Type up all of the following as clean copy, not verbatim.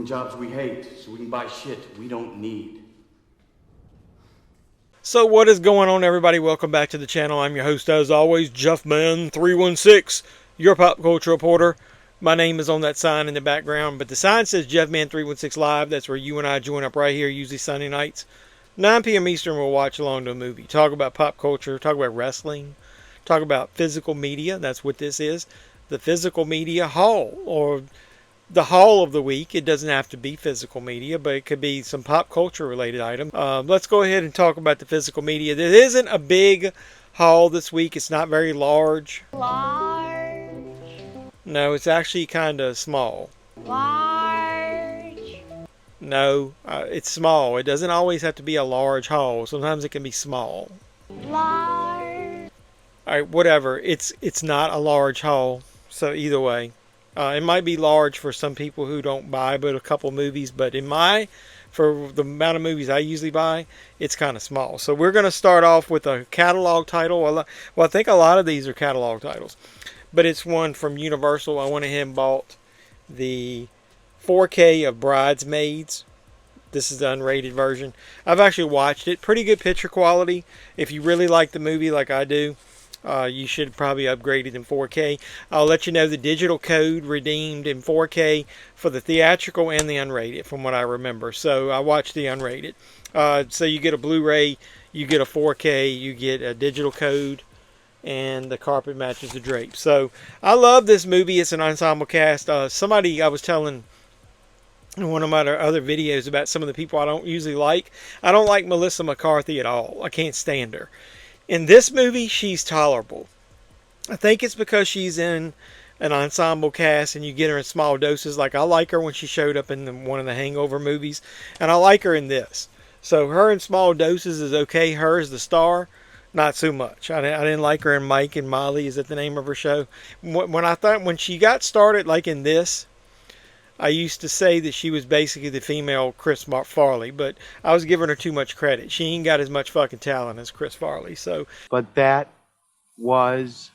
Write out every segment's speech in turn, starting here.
working jobs we hate so we can buy shit we don't need. So what is going on, everybody? Welcome back to the channel. I'm your host, as always, JeffMan316, your pop culture reporter. My name is on that sign in the background, but the sign says JeffMan316 Live. That's where you and I join up right here, usually Sunday nights. 9 p.m. Eastern, we'll watch along to a movie. Talk about pop culture, talk about wrestling, talk about physical media. That's what this is. The physical media haul, or the haul of the week. It doesn't have to be physical media, but it could be some pop culture related item. Let's go ahead and talk about the physical media. There isn't a big haul this week. It's not very large. Large. No, it's actually kind of small. Large. No, it's small. It doesn't always have to be a large haul. Sometimes it can be small. Large. All right, whatever. It's not a large haul. So either way, it might be large for some people who don't buy but a couple movies. But for the amount of movies I usually buy, it's kind of small. So we're going to start off with a catalog title. Well, I think a lot of these are catalog titles, but it's one from Universal. I went ahead and bought the 4K of Bridesmaids. This is the unrated version. I've actually watched it. Pretty good picture quality. If you really like the movie like I do, you should probably upgrade it in 4K. I'll let you know the digital code redeemed in 4K for the theatrical and the unrated, from what I remember. So I watched the unrated. So you get a Blu-ray, you get a 4K, you get a digital code, and the carpet matches the drapes. So I love this movie. It's an ensemble cast. Somebody I was telling in one of my other videos about some of the people I don't usually like. I don't like Melissa McCarthy at all. I can't stand her. In this movie, she's tolerable. I think it's because she's in an ensemble cast and you get her in small doses. Like, I like her when she showed up in one of the Hangover movies, and I like her in this. So her in small doses is okay. Her as the star, not so much. I didn't like her in Mike and Molly. Is that the name of her show? When she got started, like in this, I used to say that she was basically the female Chris Farley, but I was giving her too much credit. She ain't got as much fucking talent as Chris Farley. So, But that was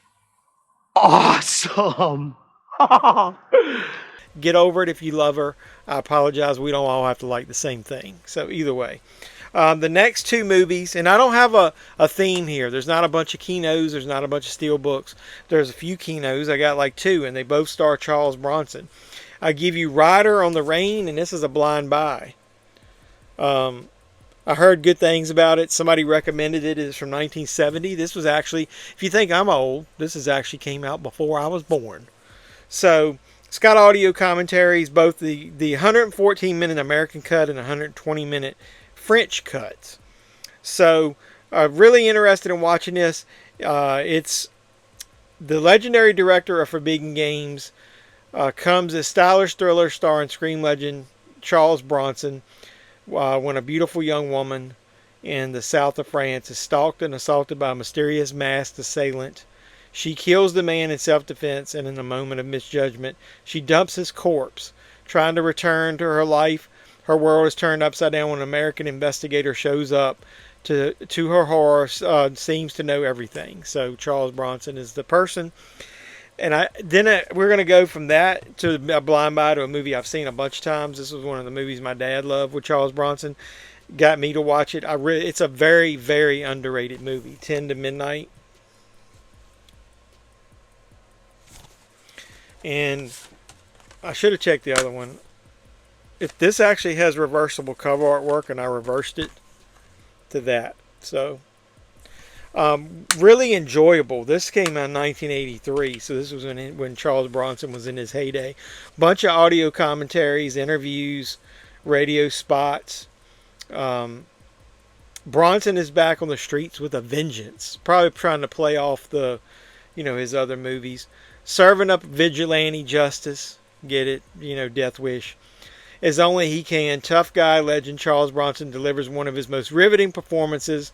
awesome. get over it if you love her. I apologize. We don't all have to like the same thing. So either way. The next two movies, and I don't have a theme here. There's not a bunch of Kinos. There's not a bunch of Steelbooks. There's a few Kinos. I got like two, and they both star Charles Bronson. I give you Rider on the Rain, and this is a blind buy. I heard good things about it. Somebody recommended it. It's from 1970. This was actually, if you think I'm old, this is actually came out before I was born. So it's got audio commentaries, both the 114-minute American cut and 120-minute French cuts. So really interested in watching this. It's the legendary director of Forbidden Games. Comes as stylish thriller starring screen legend Charles Bronson when a beautiful young woman in the south of France is stalked and assaulted by a mysterious masked assailant. She kills the man in self-defense, and in a moment of misjudgment, she dumps his corpse. Trying to return to her life, her world is turned upside down when an American investigator shows up. To her horror, seems to know everything. So Charles Bronson is the person. And we're going to go from that to a blind buy to a movie I've seen a bunch of times. This was one of the movies my dad loved with Charles Bronson. Got me to watch it. It's a very, very underrated movie. 10 to Midnight. And I should have checked the other one. If this actually has reversible cover artwork, and I reversed it to that. So really enjoyable. This came out in 1983, so this was when Charles Bronson was in his heyday. Bunch of audio commentaries, interviews, radio spots. Bronson is back on the streets with a vengeance, probably trying to play off his other movies. Serving up vigilante justice, get it? Death Wish. As only he can, tough guy legend Charles Bronson delivers one of his most riveting performances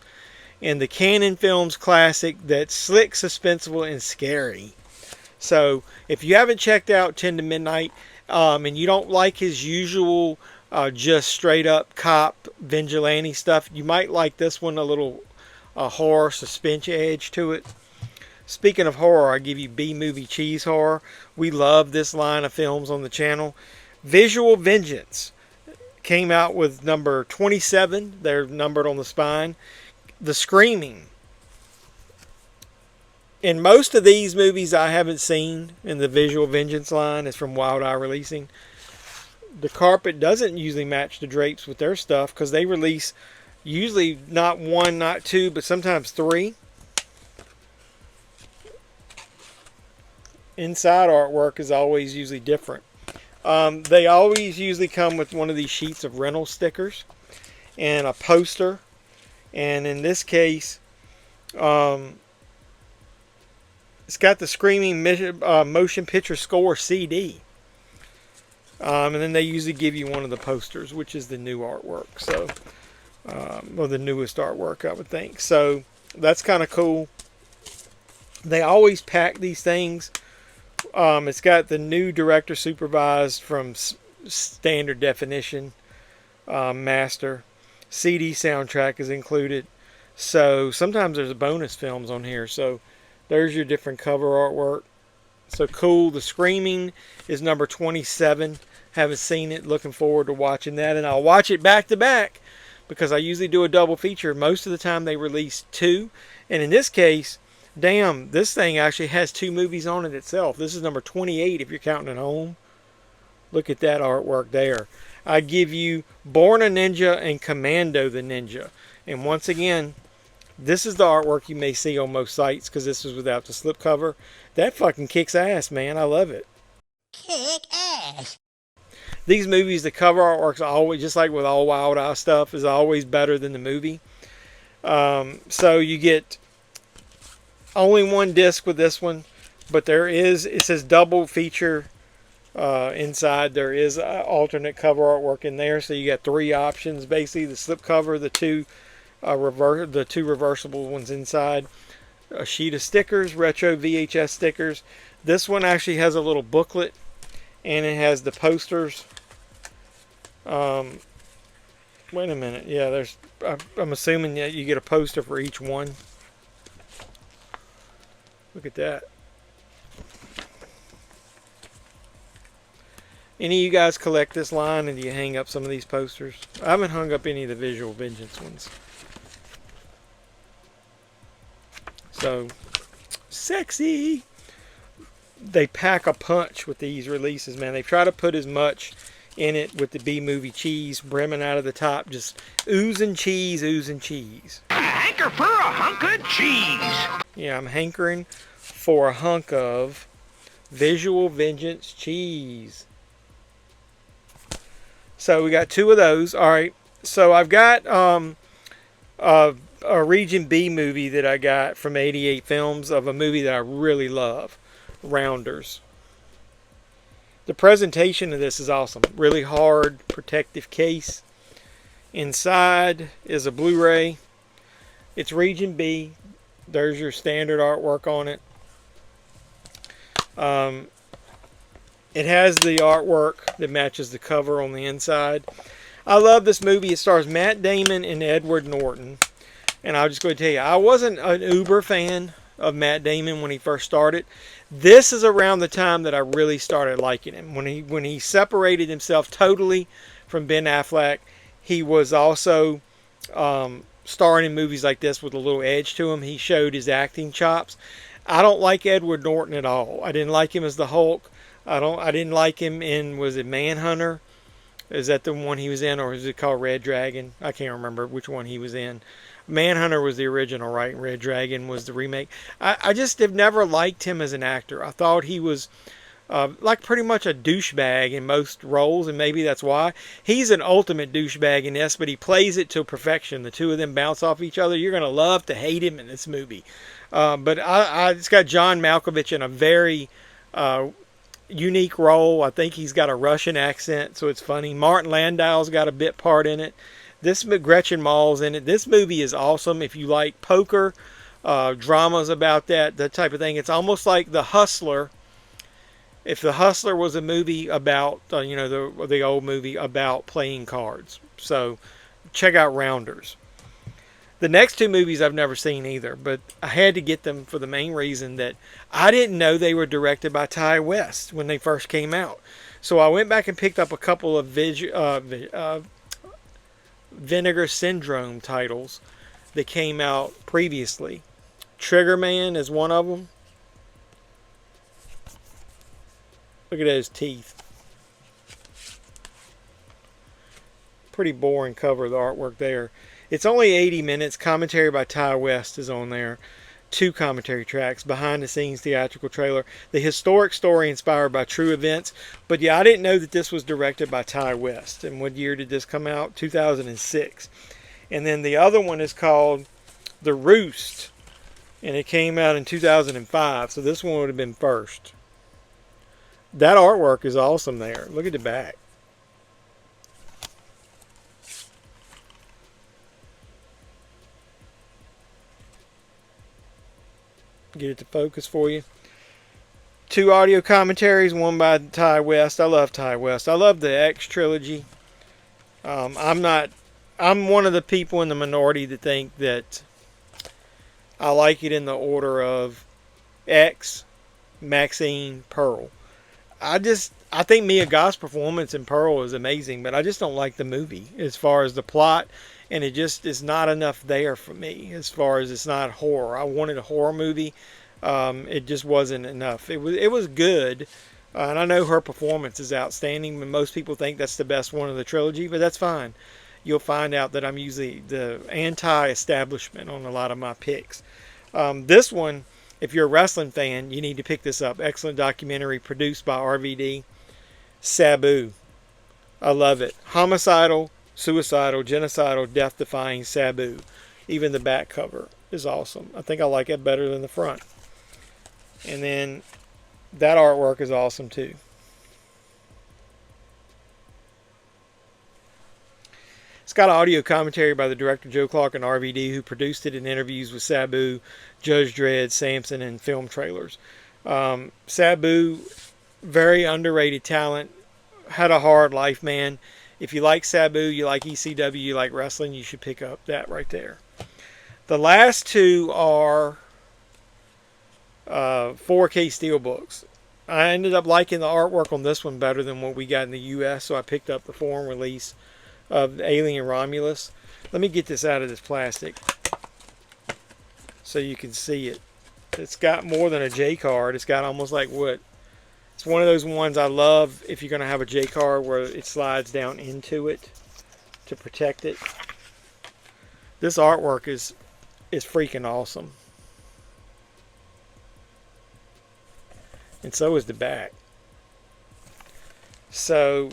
in the Cannon Films classic that's slick, suspenseful, and scary. So, if you haven't checked out 10 to Midnight, and you don't like his usual just straight up cop vigilante stuff, you might like this one, a little horror suspense edge to it. Speaking of horror, I give you B-movie cheese horror. We love this line of films on the channel. Visual Vengeance came out with number 27. They're numbered on the spine. The Screaming. In most of these movies I haven't seen in the Visual Vengeance line is from Wild Eye Releasing. The carpet doesn't usually match the drapes with their stuff because they release usually not one, not two, but sometimes three. Inside artwork is always usually different. They always usually come with one of these sheets of rental stickers and a poster. And in this case, it's got the Screaming motion picture score CD. And then they usually give you one of the posters, which is the new artwork. So, or the newest artwork, I would think. So that's kind of cool. They always pack these things. It's got the new director supervised from standard definition, master. CD soundtrack is included. So sometimes there's bonus films on here. So there's your different cover artwork. So cool. The Screaming is number 27. Haven't seen it. Looking forward to watching that. And I'll watch it back to back because I usually do a double feature. Most of the time they release two. And in this case, damn, this thing actually has two movies on it itself. This is number 28 if you're counting at home. Look at that artwork there. I give you Born a Ninja and Commando the Ninja. And once again, this is the artwork you may see on most sites because this is without the slipcover. That fucking kicks ass, man. I love it. Kick ass. These movies, the cover artwork's always, just like with all Wild Eye stuff, is always better than the movie. So you get only one disc with this one, but there is, it says double feature inside. There is alternate cover artwork in there, so you got three options basically: the slipcover, the two reversible ones inside, a sheet of stickers, retro VHS stickers. This one actually has a little booklet, and it has the posters. Wait a minute, yeah, there's. I'm assuming that you get a poster for each one. Look at that. Any of you guys collect this line and do you hang up some of these posters? I haven't hung up any of the Visual Vengeance ones. So, sexy. They pack a punch with these releases, man. They try to put as much in it with the B-movie cheese brimming out of the top. Just oozing cheese, oozing cheese. I hanker for a hunk of cheese. Yeah, I'm hankering for a hunk of Visual Vengeance cheese. So we got two of those. All right. So I've got a Region B movie that I got from 88 Films of a movie that I really love, Rounders. The presentation of this is awesome. Really hard protective case. Inside is a Blu-ray. It's Region B. There's your standard artwork on it. It has the artwork that matches the cover on the inside. I love this movie. It stars Matt Damon and Edward Norton. And I'll just go ahead and tell you, I wasn't an uber fan of Matt Damon when he first started. This is around the time that I really started liking him. When he separated himself totally from Ben Affleck, he was also starring in movies like this with a little edge to him. He showed his acting chops. I don't like Edward Norton at all. I didn't like him as the Hulk. I didn't like him in, was it Manhunter? Is that the one he was in, or is it called Red Dragon? I can't remember which one he was in. Manhunter was the original, right? Red Dragon was the remake. I just have never liked him as an actor. I thought he was like pretty much a douchebag in most roles, and maybe that's why. He's an ultimate douchebag in this, but he plays it to perfection. The two of them bounce off each other. You're going to love to hate him in this movie. But it's got John Malkovich in a very unique role. I think he's got a Russian accent, so it's funny. Martin Landau's got a bit part in it. This Gretchen Mall's in it. This movie is awesome. If you like poker, dramas about that type of thing. It's almost like The Hustler. If The Hustler was a movie about, the old movie about playing cards. So check out Rounders. The next two movies I've never seen either, but I had to get them for the main reason that I didn't know they were directed by Ty West when they first came out. So I went back and picked up a couple of Vinegar Syndrome titles that came out previously. Trigger Man is one of them. Look at those teeth. Pretty boring cover of the artwork there. It's only 80 minutes. Commentary by Ty West is on there. 2 commentary tracks, behind the scenes theatrical trailer, the historic story inspired by true events. But yeah, I didn't know that this was directed by Ty West. And what year did this come out? 2006. And then the other one is called The Roost, and it came out in 2005. So this one would have been first. That artwork is awesome there. Look at the back. Get it to focus for you. 2 audio commentaries, one by Ty West. I love Ty West. I love the X trilogy. I'm one of the people in the minority that think that I like it in the order of X, Maxine, Pearl. I think Mia Goth's performance in Pearl is amazing, but I just don't like the movie as far as the plot, and it just is not enough there for me as far as it's not horror. I wanted a horror movie. It just wasn't enough. It was good, and I know her performance is outstanding, but most people think that's the best one of the trilogy, but that's fine. You'll find out that I'm usually the anti-establishment on a lot of my picks. This one, if you're a wrestling fan, you need to pick this up. Excellent documentary produced by RVD. Sabu. I love it. Homicidal, suicidal, genocidal, death-defying Sabu. Even the back cover is awesome. I think I like it better than the front. And then that artwork is awesome too. It's got audio commentary by the director Joe Clark and RVD, who produced it in interviews with Sabu, Judge Dredd, Samson, and film trailers. Sabu, very underrated talent, had a hard life, man. If you like Sabu, you like ECW, you like wrestling, you should pick up that right there. The last 2 are 4K Steelbooks. I ended up liking the artwork on this one better than what we got in the US, so I picked up the foreign release of Alien Romulus. Let me get this out of this plastic so you can see it. It's got more than a J card. It's got almost like what? It's one of those ones I love if you're going to have a J card where it slides down into it to protect it. This artwork is freaking awesome. And so is the back. So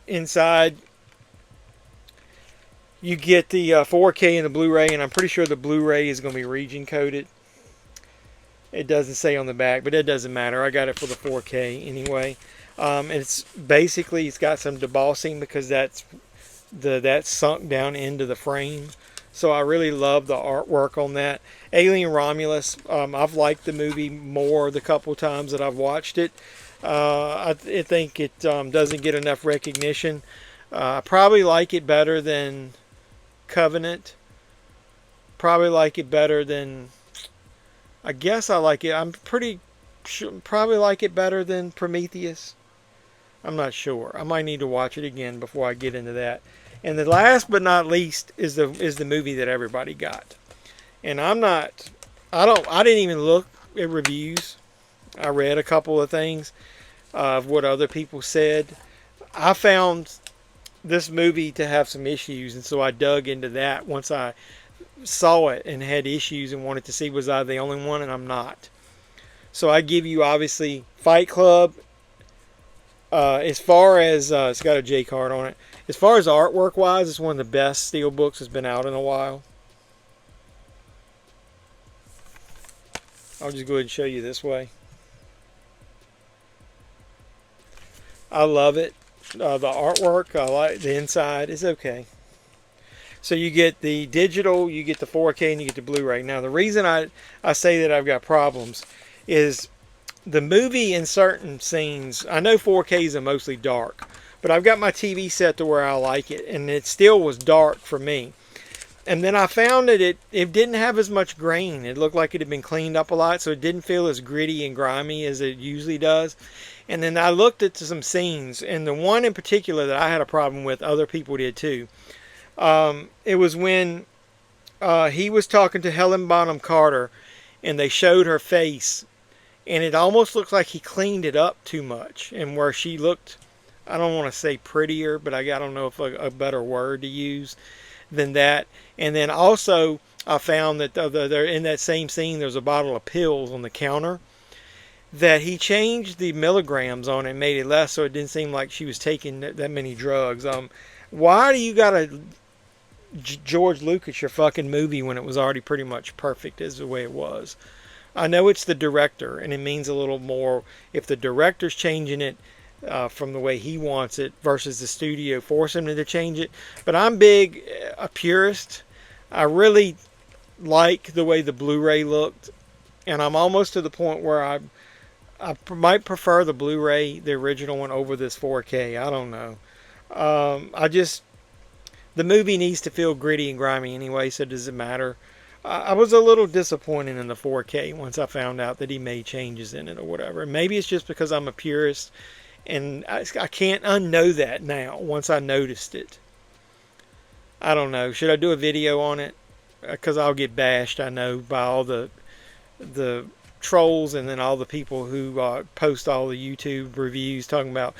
inside you get the 4K and the Blu-ray, and I'm pretty sure the Blu-ray is going to be region coded. It doesn't say on the back, but it doesn't matter. I got it for the 4K anyway. It's got some debossing because that's sunk down into the frame. So I really love the artwork on that. Alien Romulus, I've liked the movie more the couple times that I've watched it. I think it doesn't get enough recognition. I probably like it better than Covenant. Probably like it better than... I guess I like it. I'm pretty sure, probably like it better than Prometheus. I'm not sure. I might need to watch it again before I get into that. And the last but not least is the movie that everybody got. And I didn't even look at reviews. I read a couple of things of what other people said. I found this movie to have some issues, and so I dug into that once I saw it and had issues and wanted to see was I the only one, and I'm not. So I give you obviously Fight Club. As far as it's got a J card on it. As far as artwork wise, it's one of the best Steelbooks that's been out in a while. I'll just go ahead and show you this way. I love it. The artwork, I like the inside. It's okay. So you get the digital, you get the 4K, and you get the Blu-ray. Now the reason I say that I've got problems is the movie in certain scenes, I know 4Ks are mostly dark, but I've got my TV set to where I like it, and it still was dark for me. And then I found that it didn't have as much grain. It looked like it had been cleaned up a lot, so it didn't feel as gritty and grimy as it usually does. And then I looked at some scenes, and the one in particular that I had a problem with, other people did too. It was when he was talking to Helen Bonham Carter, and they showed her face, and it almost looks like he cleaned it up too much, and where she looked, I don't want to say prettier, but I don't know if a better word to use than that. And then also I found that they're in that same scene, there's a bottle of pills on the counter, that he changed the milligrams on it and made it less, so it didn't seem like she was taking that many drugs. Why do you gotta George Lucas your fucking movie when it was already pretty much perfect as the way it was? I know it's the director, and it means a little more if the director's changing it from the way he wants it versus the studio forcing him to change it. But I'm a purist. I really like the way the Blu-ray looked, and I'm almost to the point where I might prefer the Blu-ray, the original one, over this 4K. I don't know. The movie needs to feel gritty and grimy anyway, so does it matter? I was a little disappointed in the 4K once I found out that he made changes in it or whatever. Maybe it's just because I'm a purist, and I can't unknow that now once I noticed it. I don't know. Should I do a video on it? Because I'll get bashed, I know, by all the trolls and then all the people who post all the YouTube reviews talking about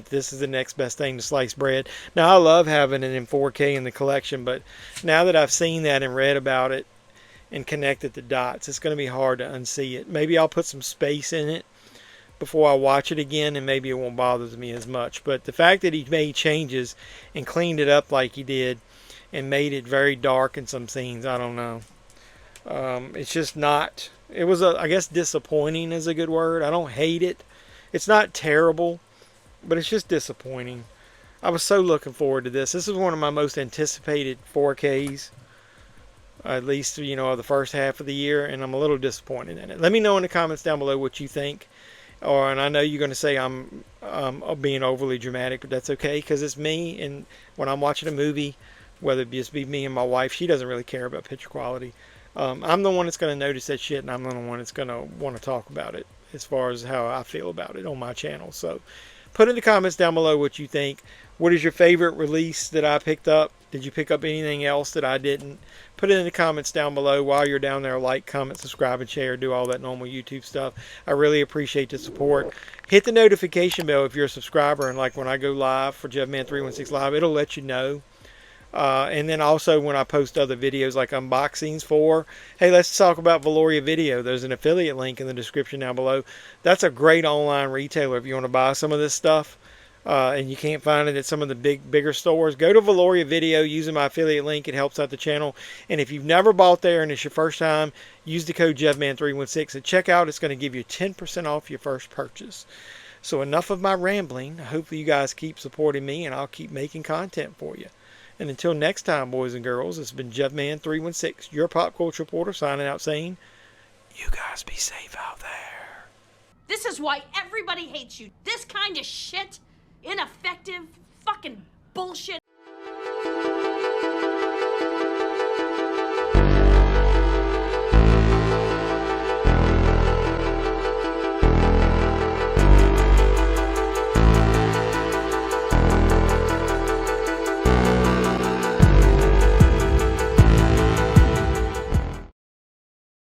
this is the next best thing to sliced bread. Now, I love having it in 4K in the collection, but now that I've seen that and read about it and connected the dots, it's going to be hard to unsee it. Maybe I'll put some space in it before I watch it again, and maybe it won't bother me as much. But the fact that he made changes and cleaned it up like he did and made it very dark in some scenes, I don't know. It's just not... It was, I guess disappointing is a good word. I don't hate it. It's not terrible, but it's just disappointing. I was so looking forward to this. This is one of my most anticipated 4Ks, at least, the first half of the year, and I'm a little disappointed in it. Let me know in the comments down below what you think. And I know you're going to say I'm being overly dramatic, but that's okay, because it's me, and when I'm watching a movie, whether it just be me and my wife, she doesn't really care about picture quality. I'm the one that's going to notice that shit, and I'm the one that's going to want to talk about it as far as how I feel about it on my channel. So put in the comments down below what you think. What is your favorite release that I picked up? Did you pick up anything else that I didn't? Put it in the comments down below. While you're down there, like, comment, subscribe, and share. Do all that normal YouTube stuff. I really appreciate the support. Hit the notification bell if you're a subscriber, and like when I go live for JevMan316 Live, it'll let you know. And then also when I post other videos like unboxings for, hey, let's talk about Valoria Video. There's an affiliate link in the description down below. That's a great online retailer if you want to buy some of this stuff and you can't find it at some of the bigger stores. Go to Valoria Video using my affiliate link. It helps out the channel. And if you've never bought there and it's your first time, use the code JevMan316 at checkout. It's going to give you 10% off your first purchase. So enough of my rambling. Hopefully you guys keep supporting me, and I'll keep making content for you. And until next time, boys and girls, it's been JevMan316, your pop culture reporter, signing out saying, you guys be safe out there. This is why everybody hates you. This kind of shit, ineffective, fucking bullshit